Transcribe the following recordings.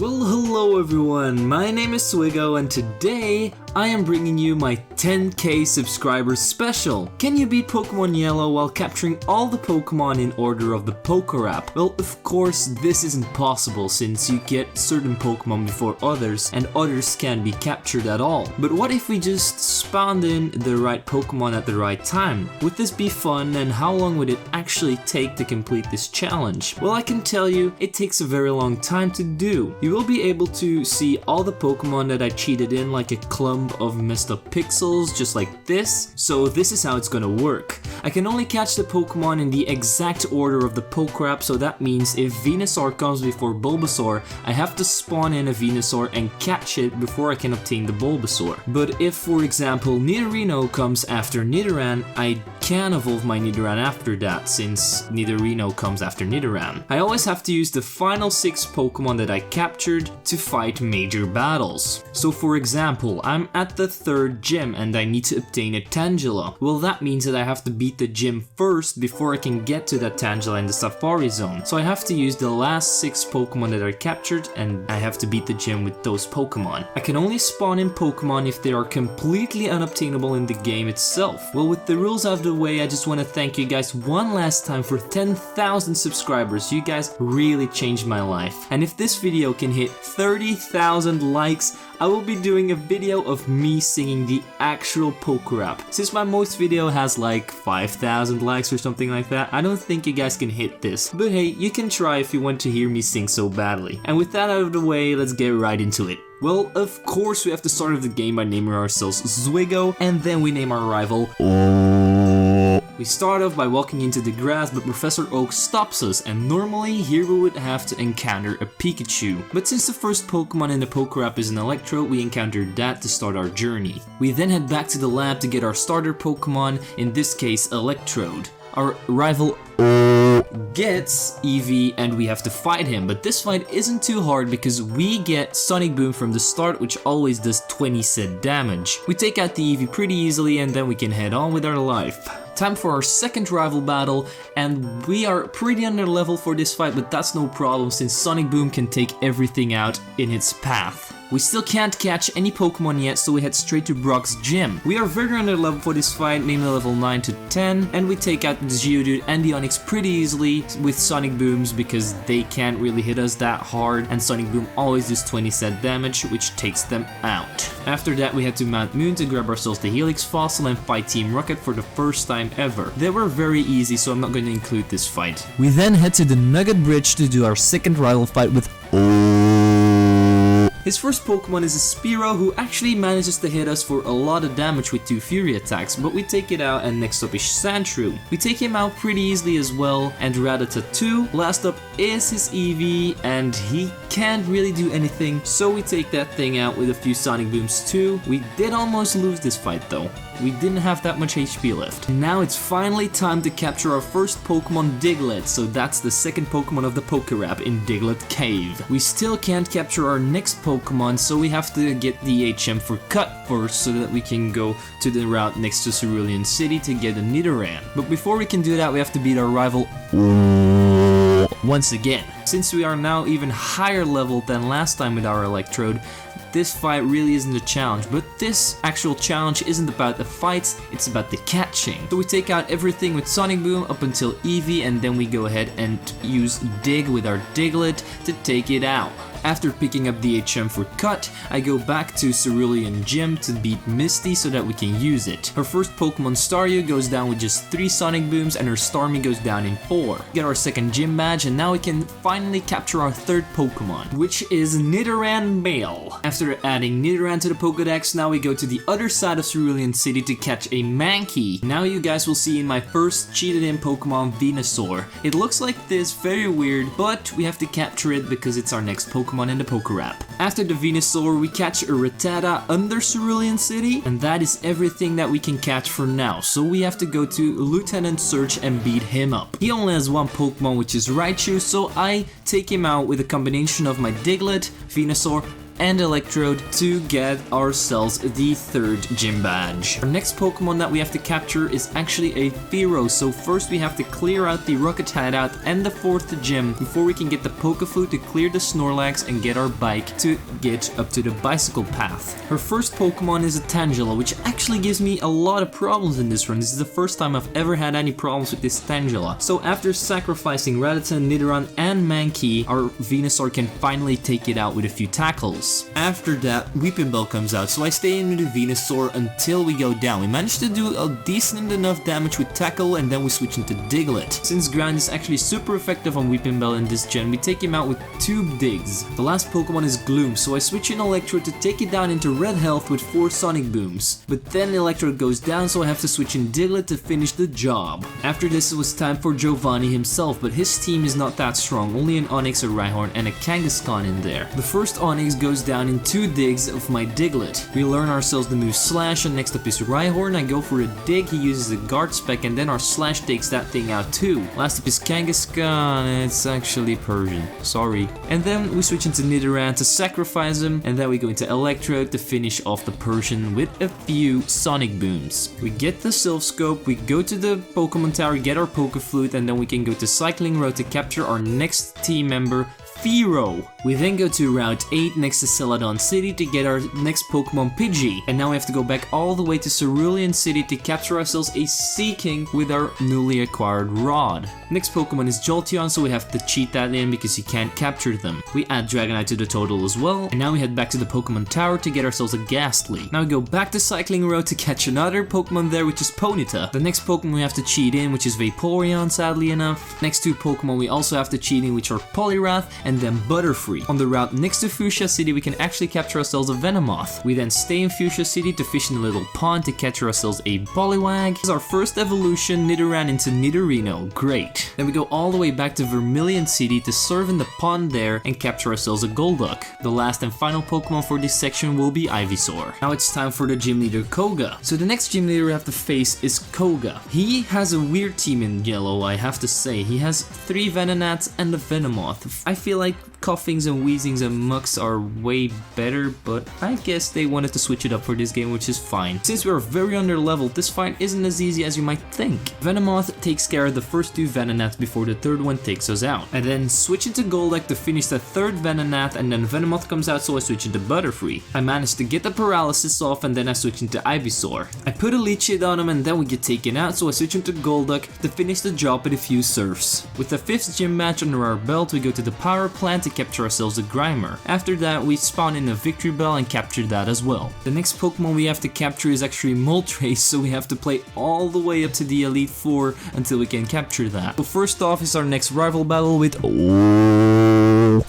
Well, hello everyone, my name is Swigo and today I am bringing you my 10k subscribers special. Can you beat Pokemon Yellow while capturing all the Pokemon in order of the Pokérap? Well, of course this isn't possible since you get certain Pokemon before others and others can't be captured at all. But what if we just spawned in the right Pokemon at the right time? Would this be fun and how long would it actually take to complete this challenge? Well, I can tell you, it takes a very long time to do. You will be able to see all the Pokemon that I cheated in like a clump of messed up pixels just like this. So this is how it's gonna work. I can only catch the Pokemon in the exact order of the Pokérap, so that means if Venusaur comes before Bulbasaur, I have to spawn in a Venusaur and catch it before I can obtain the Bulbasaur. But if, for example, Nidorino comes after Nidoran, I can evolve my Nidoran after that, since Nidorino comes after Nidoran. I always have to use the final 6 Pokemon that I captured to fight major battles. So for example, I'm at the 3rd gym and I need to obtain a Tangela. Well, that means that I have to beat the gym first before I can get to that Tangela in the Safari Zone. So I have to use the last 6 Pokemon that are captured and I have to beat the gym with those Pokemon. I can only spawn in Pokemon if they are completely unobtainable in the game itself. Well, with the rules out of the way, I just want to thank you guys one last time for 10,000 subscribers. You guys really changed my life. And if this video can hit 30,000 likes, I will be doing a video of me singing the actual Pokérap. Since my most video has like 5,000 likes or something like that, I don't think you guys can hit this. But hey, you can try if you want to hear me sing so badly. And with that out of the way, let's get right into it. Well, of course we have to start off the game by naming ourselves Zwigo, and then we name our rival. We start off by walking into the grass, but Professor Oak stops us, and normally here we would have to encounter a Pikachu. But since the first Pokemon in the Pokérap is an Electrode, we encountered that to start our journey. We then head back to the lab to get our starter Pokemon, in this case Electrode. Our rival gets Eevee and we have to fight him, but this fight isn't too hard because we get Sonic Boom from the start, which always does 20 set damage. We take out the Eevee pretty easily and then we can head on with our life. Time for our second rival battle, and we are pretty under level for this fight, but that's no problem since Sonic Boom can take everything out in its path. We still can't catch any Pokemon yet, so we head straight to Brock's gym. We are very under level for this fight, namely level 9 to 10, and we take out the Geodude and the Onix pretty easily with Sonic Booms because they can't really hit us that hard, and Sonic Boom always does 20 set damage, which takes them out. After that, we head to Mount Moon to grab ourselves the Helix Fossil and fight Team Rocket for the first time ever. They were very easy, so I'm not going to include this fight. We then head to the Nugget Bridge to do our second rival fight with His first Pokemon is a Spearow who actually manages to hit us for a lot of damage with 2 Fury attacks, but we take it out, and next up is Sandshrew. We take him out pretty easily as well, and Rattata too. Last up is his Eevee, and he can't really do anything, so we take that thing out with a few Sonic Booms too. We did almost lose this fight though. We didn't have that much HP left. Now it's finally time to capture our first Pokemon, Diglett, so that's the second Pokemon of the Pokérap in Diglett Cave. We still can't capture our next Pokemon, so we have to get the HM for Cut first so that we can go to the route next to Cerulean City to get a Nidoran. But before we can do that, we have to beat our rival once again. Since we are now even higher level than last time with our Electrode, this fight really isn't a challenge, but this actual challenge isn't about the fights, it's about the catching. So we take out everything with Sonic Boom up until Eevee, and then we go ahead and use Dig with our Diglett to take it out. After picking up the HM for Cut, I go back to Cerulean Gym to beat Misty so that we can use it. Her first Pokemon, Staryu, goes down with just 3 Sonic Booms, and her Starmie goes down in 4. Get our second gym badge, and now we can finally capture our third Pokemon, which is Nidoran Male. After adding Nidoran to the Pokédex, now we go to the other side of Cerulean City to catch a Mankey. Now you guys will see in my first cheated in Pokemon, Venusaur. It looks like this, very weird, but we have to capture it because it's our next Pokemon in the Pokérap. After the Venusaur, we catch a Rattata under Cerulean City, and that is everything that we can catch for now, so we have to go to Lieutenant Search and beat him up. He only has one Pokemon, which is Raichu, so I take him out with a combination of my Diglett, Venusaur, and Electrode to get ourselves the 3rd gym badge. Our next Pokemon that we have to capture is actually a Fearow, so first we have to clear out the Rocket Hideout and the 4th gym before we can get the Pokeflute to clear the Snorlax and get our bike to get up to the bicycle path. Her first Pokemon is a Tangela, which actually gives me a lot of problems in this run. This is the first time I've ever had any problems with this Tangela. So after sacrificing Rattata, Nidoran, and Mankey, our Venusaur can finally take it out with a few tackles. After that, Weeping Bell comes out, so I stay in with the Venusaur until we go down. We managed to do a decent enough damage with Tackle, and then we switch into Diglett. Since Ground is actually super effective on Weeping Bell in this gen, we take him out with 2 digs. The last Pokemon is Gloom, so I switch in Electrode to take it down into red health with 4 Sonic Booms. But then Electrode goes down, so I have to switch in Diglett to finish the job. After this, it was time for Giovanni himself, but his team is not that strong, only an Onix, a Rhyhorn, and a Kangaskhan in there. The first Onix goes down in 2 digs of my Diglett. We learn ourselves the move Slash, and next up is Rhyhorn. I go for a dig, he uses a guard spec, and then our Slash takes that thing out too. Last up is Kangaskhan, it's actually Persian, sorry. And then we switch into Nidoran to sacrifice him, and then we go into Electrode to finish off the Persian with a few Sonic Booms. We get the Sylph Scope, we go to the Pokemon Tower, get our Pokeflute, and then we can go to Cycling Road to capture our next team member, Fearow. We then go to Route 8 next to Celadon City to get our next Pokemon Pidgey, and now we have to go back all the way to Cerulean City to capture ourselves a Seaking with our newly acquired Rod. Next Pokemon is Jolteon, so we have to cheat that in because you can't capture them. We add Dragonite to the total as well, and now we head back to the Pokemon Tower to get ourselves a Ghastly. Now we go back to Cycling Road to catch another Pokemon there, which is Ponyta. The next Pokemon we have to cheat in, which is Vaporeon, sadly enough. Next 2 Pokemon we also have to cheat in, which are Poliwrath and then Butterfree. On the route next to Fuchsia City, we can actually capture ourselves a Venomoth. We then stay in Fuchsia City to fish in a little pond to capture ourselves a Poliwag. This is our first evolution, Nidoran into Nidorino, great. Then we go all the way back to Vermilion City to surf in the pond there and capture ourselves a Golduck. The last and final Pokemon for this section will be Ivysaur. Now it's time for the gym leader Koga. So the next gym leader we have to face is Koga. He has a weird team in yellow, I have to say. He has 3 Venonats and a Venomoth. I feel like Coughings and Wheezings and Mucks are way better, but I guess they wanted to switch it up for this game, which is fine. Since we're very under leveled, this fight isn't as easy as you might think. Venomoth takes care of the first 2 Venonats before the 3rd one takes us out. I then switch into Golduck to finish the 3rd Venonat, and then Venomoth comes out, so I switch into Butterfree. I managed to get the paralysis off, and then I switch into Ivysaur. I put a leech hit on him, and then we get taken out, so I switch into Golduck to finish the job with a few surfs. With the 5th gym match under our belt, we go to the power plant to capture ourselves a Grimer. After that, we spawn in a Victory Bell and capture that as well. The next Pokemon we have to capture is actually Moltres, so we have to play all the way up to the Elite Four until we can capture that. So first off is our next rival battle with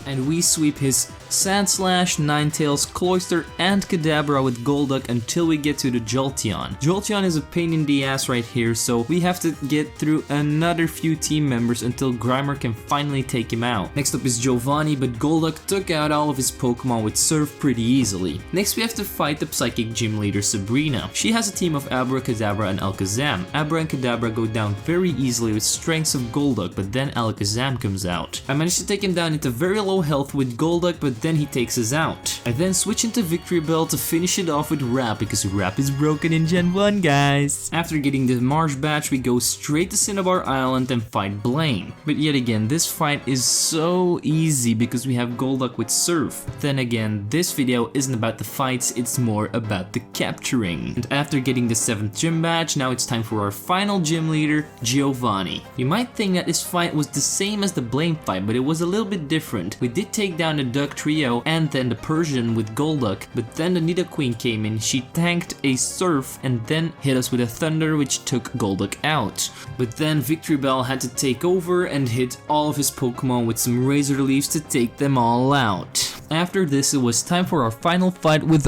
and we sweep his Sandslash, Ninetales, Cloyster, and Kadabra with Golduck until we get to the Jolteon. Jolteon is a pain in the ass right here, so we have to get through another few team members until Grimer can finally take him out. Next up is Giovanni, but Golduck took out all of his Pokemon with Surf pretty easily. Next we have to fight the Psychic Gym Leader Sabrina. She has a team of Abracadabra and Alakazam. Abra and Kadabra go down very easily with strengths of Golduck, but then Alakazam comes out. I managed to take him down into very low health with Golduck, but then he takes us out. I then switch into Victory Bell to finish it off with Rap because Rap is broken in Gen 1, guys. After getting the Marsh Badge, we go straight to Cinnabar Island and fight Blaine. But yet again, this fight is so easy because we have Golduck with Surf. Then again, this video isn't about the fights, it's more about the capturing. And after getting the 7th gym badge, now it's time for our final gym leader, Giovanni. You might think that this fight was the same as the Blaine fight, but it was a little bit different. We did take down the Duck Trio and then the Persian with Golduck, but then the Nidoqueen came in, she tanked a Surf and then hit us with a Thunder which took Golduck out. But then Victory Bell had to take over and hit all of his Pokemon with some Razor Leaves to take them all out. After this, it was time for our final fight with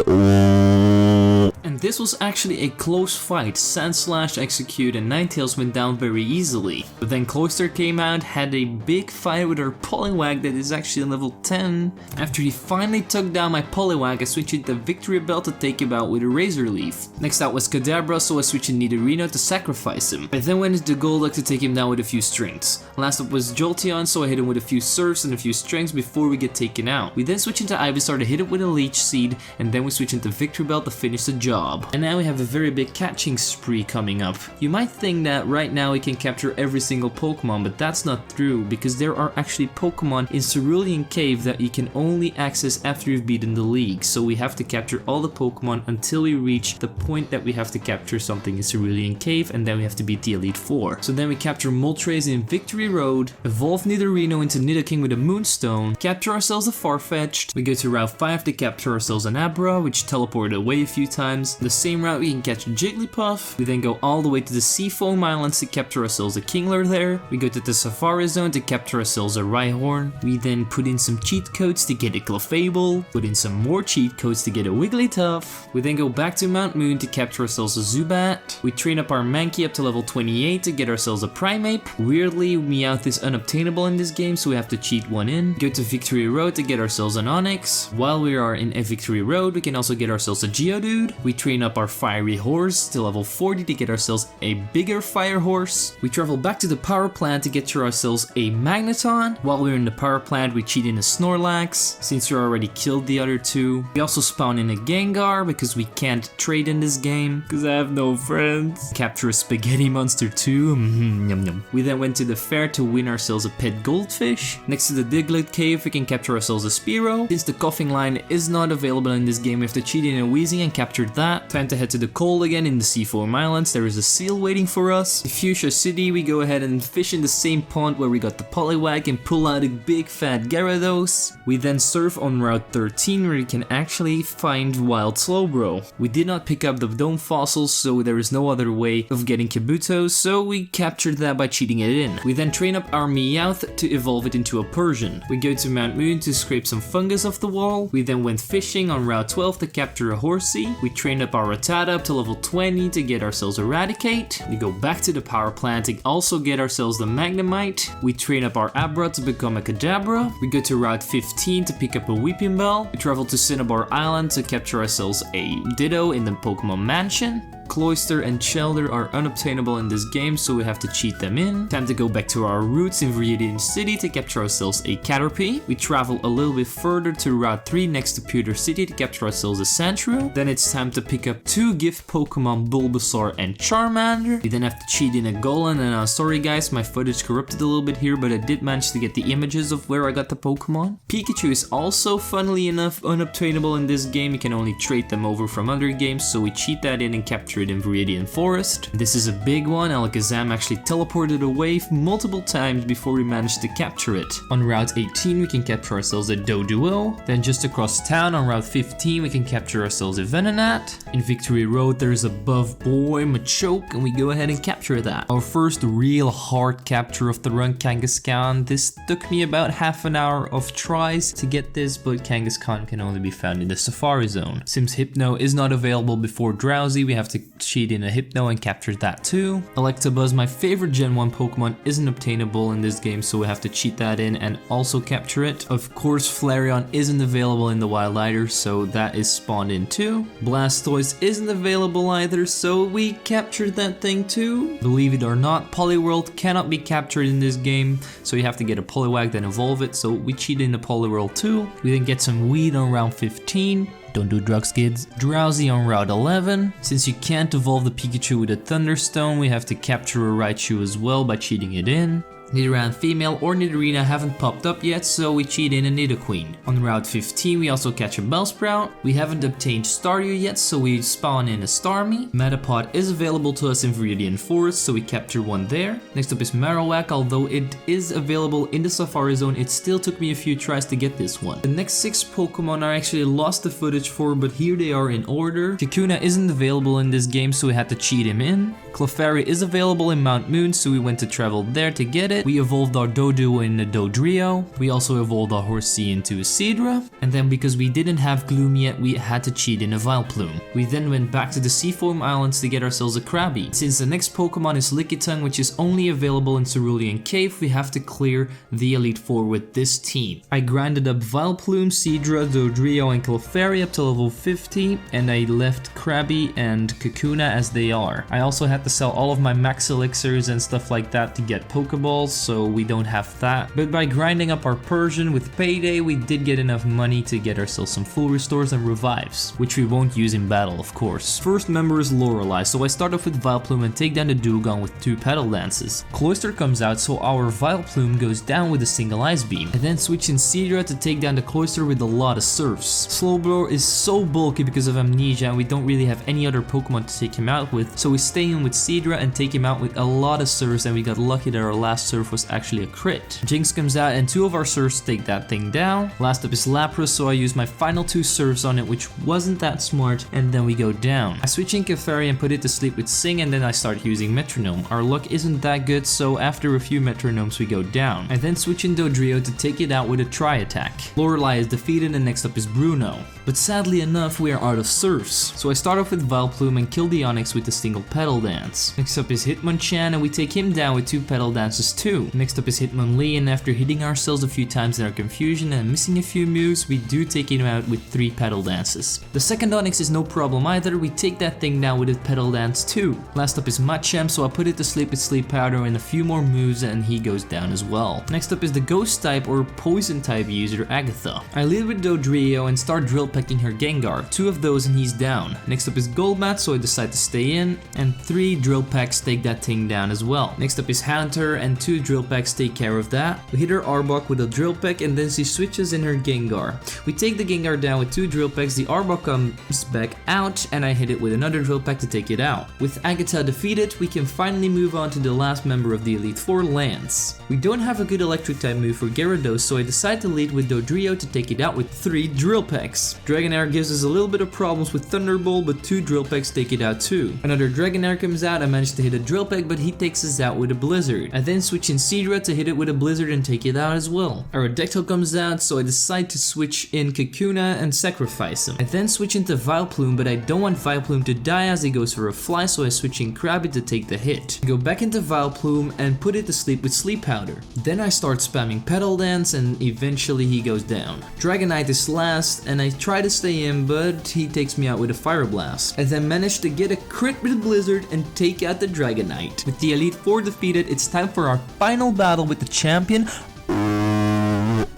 and this was actually a close fight. Sandslash, Execute, and Ninetales went down very easily. But then Cloyster came out, had a big fight with our Poliwag that is actually level 10. After he finally took down my Poliwag, I switched into Victory Bell to take him out with a Razor Leaf. Next out was Kadabra, so I switched in Nidorino to sacrifice him. I then went into Golduck to take him down with a few strings. Last up was Jolteon, so I hit him with a few Surfs and a few strings before we get taken out. We then switch into Ivysaur to hit it with a Leech Seed, and then we switch into Victory Bell to finish the job. And now we have a very big catching spree coming up. You might think that right now we can capture every single Pokemon, but that's not true, because there are actually Pokemon in Cerulean Cave that you can only access after you've beaten the league, so we have to capture all the Pokemon until we reach the point that we have to capture something in Cerulean Cave, and then we have to beat the Elite Four. So then we capture Moltres in Victory Road, evolve Nidorino into Nidoking with a Moonstone, capture ourselves a Farfetch'd, we go to Route 5 to capture ourselves an Abra, which teleported away a few times. The same route we can catch Jigglypuff, we then go all the way to the Seafoam Islands to capture ourselves a Kingler there, we go to the Safari Zone to capture ourselves a Rhyhorn, we then put in some cheat codes to get a Clefable, put in some more cheat codes to get a Wigglytuff, we then go back to Mount Moon to capture ourselves a Zubat, we train up our Mankey up to level 28 to get ourselves a Primeape. Weirdly, Meowth is unobtainable in this game, so we have to cheat one in. Go to Victory Road to get ourselves an Onix. While we are in a Victory Road, we can also get ourselves a Geodude. We train up our Fiery Horse to level 40 to get ourselves a bigger Fire Horse. We travel back to the Power Plant to get ourselves a Magneton. While we're in the Power Plant, we cheat in a Snorlax, since we already killed the other two. We also spawn in a Gengar, because we can't trade in this game, because I have no friends. Capture a Spaghetti Monster too. Yum yum. We then went to the fair to win ourselves a pet goldfish. Next to the Diglett Cave, we can capture ourselves a Spearow. Since the Coughing Line is not available in this game, we have to cheat in a Weezing and capture that. Time to head to the cold again in the Seafoam Islands. There is a seal waiting for us. In Fuchsia City, we go ahead and fish in the same pond where we got the Poliwag and pull out a big fat Gyarados. We then surf on Route 13 where we can actually find Wild Slowbro. We did not pick up the Dome fossils, so there is no other way of getting Kabuto, so we captured that by cheating it in. We then train up our Meowth to evolve it into a Persian. We go to Mount Moon to scrape some fungus off the wall. We then went fishing on Route 12 to capture a Horsey. We trained up our Rattata up to level 20 to get ourselves Eradicate. We go back to the Power Plant to also get ourselves the Magnemite. We train up our Abra to become a Kadabra. We go to Route 15 to pick up a Weeping Bell. We travel to Cinnabar Island to capture ourselves a Ditto in the Pokemon Mansion. Cloyster and Shelder are unobtainable in this game, so we have to cheat them in. Time to go back to our roots in Viridian City to capture ourselves a Caterpie. We travel a little bit further to Route 3 next to Pewter City to capture ourselves a Sandshrew. Then it's time to pick up two gift Pokemon, Bulbasaur and Charmander. We then have to cheat in a Golem, and sorry guys, my footage corrupted a little bit here, but I did manage to get the images of where I got the Pokemon. Pikachu is also, funnily enough, unobtainable in this game. You can only trade them over from other games, so we cheat that in and capture it in Viridian Forest. This is a big one. Alakazam actually teleported away multiple times before we managed to capture it. On Route 18 we can capture ourselves a Doduo. Then just across town on Route 15 we can capture ourselves a Venonat. In Victory Road there's a Buff Boy Machoke, and we go ahead and capture that. Our first real hard capture of the run, Kangaskhan. This took me about half an hour of tries to get this, but Kangaskhan can only be found in the Safari Zone. Since Hypno is not available before Drowsy, we have to cheat in a Hypno and capture that too. Electabuzz, my favorite Gen 1 Pokemon, isn't obtainable in this game, so we have to cheat that in and also capture it. Of course, Flareon isn't available in the wild either, so that is spawned in too. Blastoise isn't available either, so we captured that thing too. Believe it or not, Poliwhirl cannot be captured in this game, so you have to get a Poliwag then evolve it, so we cheat in the Poliwhirl too. We then get some Weed on round 15. Don't do drugs, kids. Drowsy on Route 11. Since you can't evolve the Pikachu with a Thunderstone, we have to capture a Raichu as well by cheating it in. Nidoran female or Nidorina haven't popped up yet, so we cheat in a Nidoqueen. On Route 15 we also catch a Bellsprout. We haven't obtained Staryu yet, so we spawn in a Starmie. Metapod is available to us in Viridian Forest, so we capture one there. Next up is Marowak. Although it is available in the Safari Zone, it still took me a few tries to get this one. The next 6 Pokemon I actually lost the footage for, but here they are in order. Kakuna isn't available in this game, so we had to cheat him in. Clefairy is available in Mount Moon, so we went to travel there to get it. it, we evolved our Dodo in a Dodrio. We also evolved our Horsey into a Seadra. And then because we didn't have Gloom yet, we had to cheat in a Vileplume. We then went back to the Seafoam Islands to get ourselves a Krabby. Since the next Pokemon is Lickitung, which is only available in Cerulean Cave, we have to clear the Elite Four with this team. I grinded up Vileplume, Seadra, Dodrio, and Clefairy up to level 50, and I left Krabby and Kakuna as they are. I also had to sell all of my max elixirs and stuff like that to get Pokeballs, so we don't have that. But by grinding up our Persian with Payday, we did get enough money to get ourselves some full restores and revives, which we won't use in battle, of course. First member is Lorelei, so I start off with Vileplume and take down the Dewgong with 2 Petal Dances. Cloyster comes out, so our Vileplume goes down with a single Ice Beam. I then switch in Seadra to take down the Cloyster with a lot of Surfs. Slowbro is so bulky because of Amnesia and we don't really have any other Pokemon to take him out with, so we stay in with Seadra and take him out with a lot of Surfs, and we got lucky that our last Surf was actually a crit. Jinx comes out and 2 of our Surfs take that thing down. Last up is Lapras, so I use my final 2 Surfs on it, which wasn't that smart, and then we go down. I switch in Clefairy and put it to sleep with Sing, and then I start using Metronome. Our luck isn't that good, so after a few Metronomes we go down. I then switch in Dodrio to take it out with a Tri-Attack. Lorelei is defeated and next up is Bruno. But sadly enough, we are out of Surfs, so I start off with Vileplume and kill the Onix with a single Petal Dance. Next up is Hitmonchan and we take him down with 2 Petal Dances too. Next up is Hitmonlee, and after hitting ourselves a few times in our confusion and missing a few moves, we do take him out with 3 Petal Dances. The second Onix is no problem either, we take that thing down with a Petal Dance too. Last up is Machamp, so I put it to sleep with Sleep Powder and a few more moves and he goes down as well. Next up is the Ghost type or Poison type user Agatha. I lead with Dodrio and start drill pecking her Gengar, 2 of those and he's down. Next up is Golbat, so I decide to stay in, and 3 drill pecks take that thing down as well. Next up is Haunter and 2 drill pecks take care of that. We hit her Arbok with a drill peck and then she switches in her Gengar. We take the Gengar down with 2 drill pecks, the Arbok comes back out and I hit it with another drill peck to take it out. With Agatha defeated, we can finally move on to the last member of the Elite Four, Lance. We don't have a good electric type move for Gyarados, so I decide to lead with Dodrio to take it out with 3 drill pecks. Dragonair gives us a little bit of problems with Thunderbolt, but 2 drill pecks take it out too. Another Dragonair comes out, I managed to hit a drill peck, but he takes us out with a Blizzard. I then switch in Seadra to hit it with a Blizzard and take it out as well. Aerodactyl comes out, so I decide to switch in Kakuna and sacrifice him. I then switch into Vileplume, but I don't want Vileplume to die as he goes for a fly, so I switch in Krabby to take the hit. I go back into Vileplume and put it to sleep with Sleep Powder. Then I start spamming Petal Dance and eventually he goes down. Dragonite is last and I try to stay in, but he takes me out with a Fire Blast. I then manage to get a crit with a Blizzard and take out the Dragonite. With the Elite Four defeated, it's time for our final battle with the champion.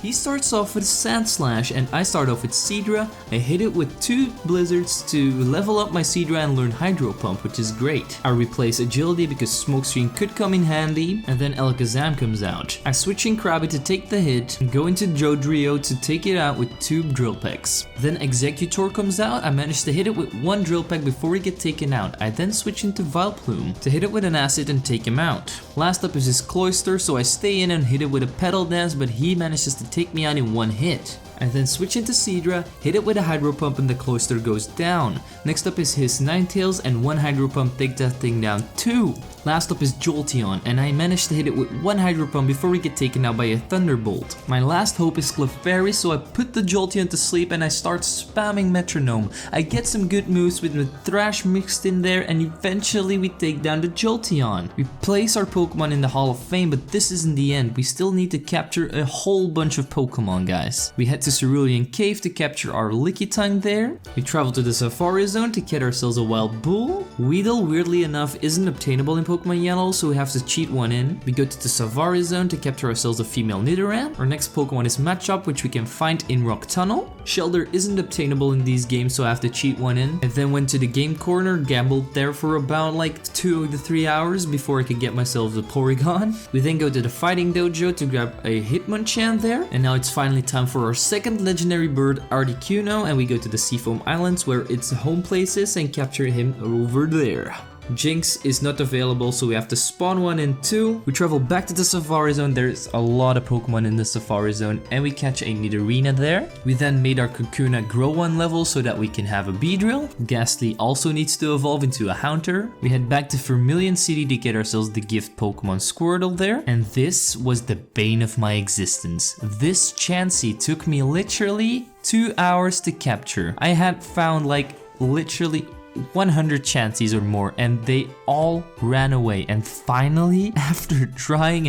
He starts off with Sand Slash and I start off with Seadra. I hit it with 2 Blizzards to level up my Seadra and learn Hydro Pump, which is great. I replace Agility because Smokescreen could come in handy, and then Alakazam comes out. I switch in Krabby to take the hit and go into Dodrio to take it out with 2 Drill Pecks. Then Executor comes out. I manage to hit it with 1 Drill Peck before he gets taken out. I then switch into Vileplume to hit it with an Acid and take him out. Last up is his Cloyster, so I stay in and hit it with a Petal Dance, but he manages to take me out in 1 hit. I then switch into Seadra, hit it with a Hydro Pump and the Cloyster goes down. Next up is his Ninetales and 1 Hydro Pump take that thing down too. Last up is Jolteon and I managed to hit it with 1 Hydro Pump before we get taken out by a Thunderbolt. My last hope is Clefairy, so I put the Jolteon to sleep and I start spamming Metronome. I get some good moves with the Thrash mixed in there and eventually we take down the Jolteon. We place our Pokemon in the Hall of Fame, but this isn't the end. We still need to capture a whole bunch of Pokemon, guys. We head to Cerulean Cave to capture our Lickitung there. We travel to the Safari Zone to get ourselves a Wild Bull. Weedle, weirdly enough, isn't obtainable in Pokemon Yellow, so we have to cheat one in. We go to the Safari Zone to capture ourselves a female Nidoran. Our next Pokemon is Machop, which we can find in Rock Tunnel. Shelter isn't obtainable in these games, so I have to cheat one in. I then went to the game corner, gambled there for about like 2 to 3 hours before I could get myself a Porygon. We then go to the Fighting Dojo to grab a Hitmonchan there. And now it's finally time for our second legendary bird, Articuno, and we go to the Seafoam Islands where its home place is and capture him over there. Jinx is not available, so we have to spawn one in too. We travel back to the Safari Zone. There's a lot of Pokemon in the Safari Zone, and we catch a Nidorina there. We then made our Kakuna grow 1 level so that we can have a Beedrill. Ghastly also needs to evolve into a Haunter. We head back to Vermilion City to get ourselves the gift Pokemon Squirtle there. And this was the bane of my existence. This Chansey took me literally 2 hours to capture. I had found like literally 100 Chanseys or more, and they all ran away. And finally, after trying,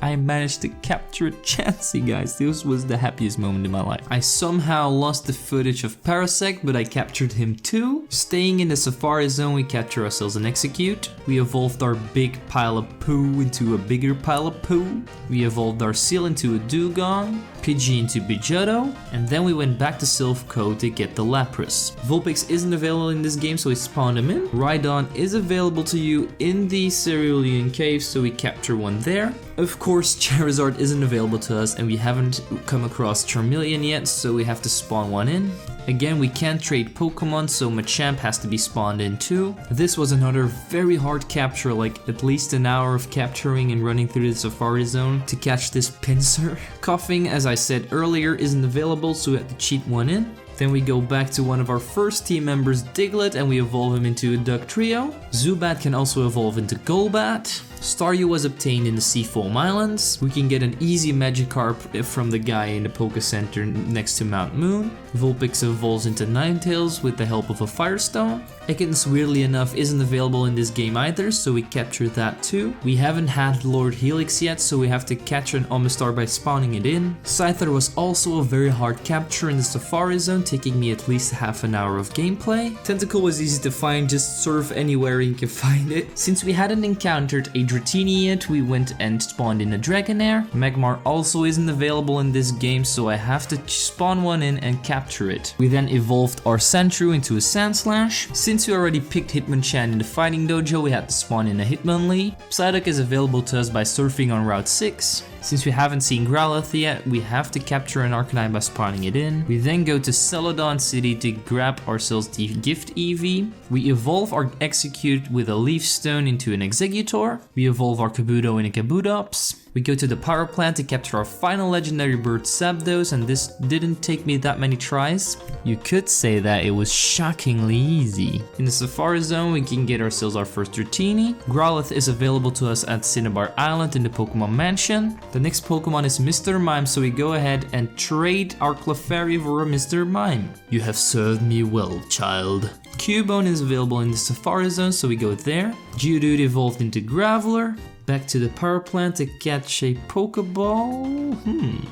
I managed to capture a Chansey, guys. This was the happiest moment in my life. I somehow lost the footage of Parasect, but I captured him too. Staying in the Safari Zone, we capture ourselves an Execute. We evolved our big pile of poo into a bigger pile of poo. We evolved our Seal into a Dugong, Pidgey into Pidgeotto, and then we went back to Silph Co to get the Lapras. Vulpix isn't available in this game, so we spawned him in. Rhydon is available to you in the Cerulean Cave, so we capture one there. Of course, Charizard isn't available to us, and we haven't come across Charmeleon yet, so we have to spawn one in. Again, we can't trade Pokemon, so Machamp has to be spawned in too. This was another very hard capture, like at least an hour of capturing and running through the Safari Zone to catch this Pinsir. Coughing, as I said earlier, isn't available, so we have to cheat one in. Then we go back to one of our first team members, Diglett, and we evolve him into a Dugtrio. Zubat can also evolve into Golbat. Staryu was obtained in the Seafoam Islands. We can get an easy Magikarp from the guy in the Poké Center next to Mount Moon. Vulpix evolves into Ninetales with the help of a Firestone. Ekans, weirdly enough, isn't available in this game either, so we capture that too. We haven't had Lord Helix yet, so we have to capture an Omastar by spawning it in. Scyther was also a very hard capture in the Safari Zone, taking me at least half an hour of gameplay. Tentacle was easy to find, just surf anywhere you can find it. Since we hadn't encountered a Dratini yet, we went and spawned in a Dragonair. Magmar also isn't available in this game, so I have to spawn one in and capture it. We then evolved our Sandshrew into a Sandslash. Since we already picked Hitmonchan in the Fighting Dojo, we had to spawn in a Hitmonlee. Psyduck is available to us by surfing on Route 6. Since we haven't seen Growlithe yet, we have to capture an Arcanine by spawning it in. We then go to Celadon City to grab ourselves the Gift Eevee. We evolve our Execute with a Leaf Stone into an Exeggutor. We evolve our Kabuto in a Kabutops. We go to the power plant to capture our final legendary bird Zapdos, and this didn't take me that many tries. You could say that it was shockingly easy. In the Safari Zone, we can get ourselves our first Dratini. Growlithe is available to us at Cinnabar Island in the Pokemon Mansion. The next Pokemon is Mr. Mime, so we go ahead and trade our Clefairy for a Mr. Mime. You have served me well, child. Cubone is available in the Safari Zone, so we go there. Geodude evolved into Graveler. Back to the power plant to catch a Pokeball.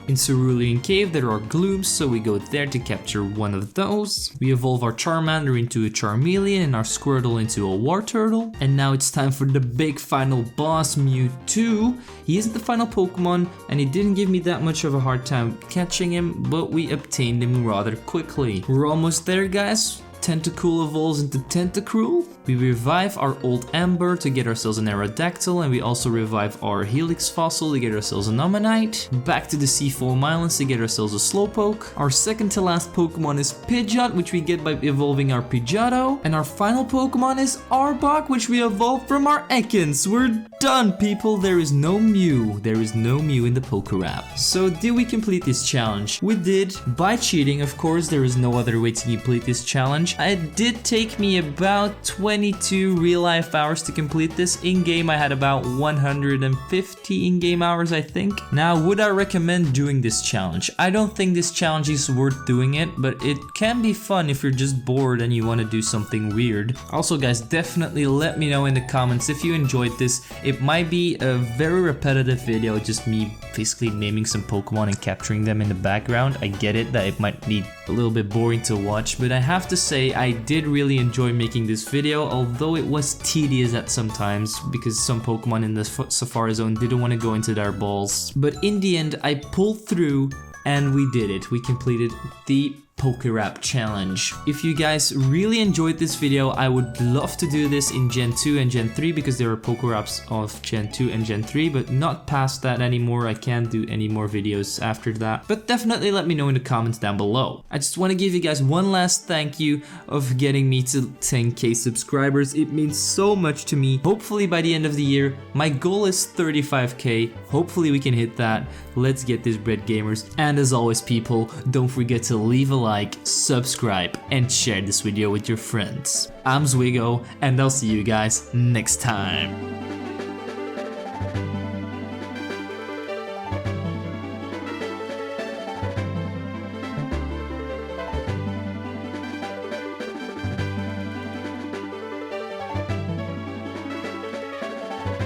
In Cerulean Cave there are glooms, so we go there to capture one of those. We evolve our Charmander into a Charmeleon and our Squirtle into a Wartortle. And now it's time for the big final boss, Mewtwo. He isn't the final Pokemon, and he didn't give me that much of a hard time catching him, but we obtained him rather quickly. We're almost there, guys. Tentacool evolves into Tentacruel. We revive our old Ember to get ourselves an Aerodactyl, and we also revive our Helix Fossil to get ourselves an Ammonite. Back to the Seafoam Islands to get ourselves a Slowpoke. Our second to last Pokemon is Pidgeot, which we get by evolving our Pidgeotto. And our final Pokemon is Arbok, which we evolved from our Ekans. We're done, people. There is no Mew. There is no Mew in the Pokérap. So did we complete this challenge? We did, by cheating, of course. There is no other way to complete this challenge. It did take me about 22 real-life hours to complete this. In-game, I had about 150 in-game hours, I think. Now, would I recommend doing this challenge? I don't think this challenge is worth doing it, but it can be fun if you're just bored and you want to do something weird. Also, guys, definitely let me know in the comments if you enjoyed this. It might be a very repetitive video, just me basically naming some Pokemon and capturing them in the background. I get it that it might be a little bit boring to watch, but I have to say I did really enjoy making this video, although it was tedious at some times because some Pokemon in the Safari Zone didn't want to go into their balls. But in the end, I pulled through and we did it. We completed the Pokérap challenge. If you guys really enjoyed this video, I would love to do this in Gen 2 and Gen 3 because there are Pokéraps of Gen 2 and Gen 3, but not past that anymore. I can't do any more videos after that. But definitely let me know in the comments down below. I just want to give you guys one last thank you of getting me to 10k subscribers. It means so much to me. Hopefully by the end of the year, my goal is 35k. Hopefully we can hit that. Let's get this bread, gamers. And as always, people, don't forget to leave a like, subscribe, and share this video with your friends. I'm Zwigo, and I'll see you guys next time.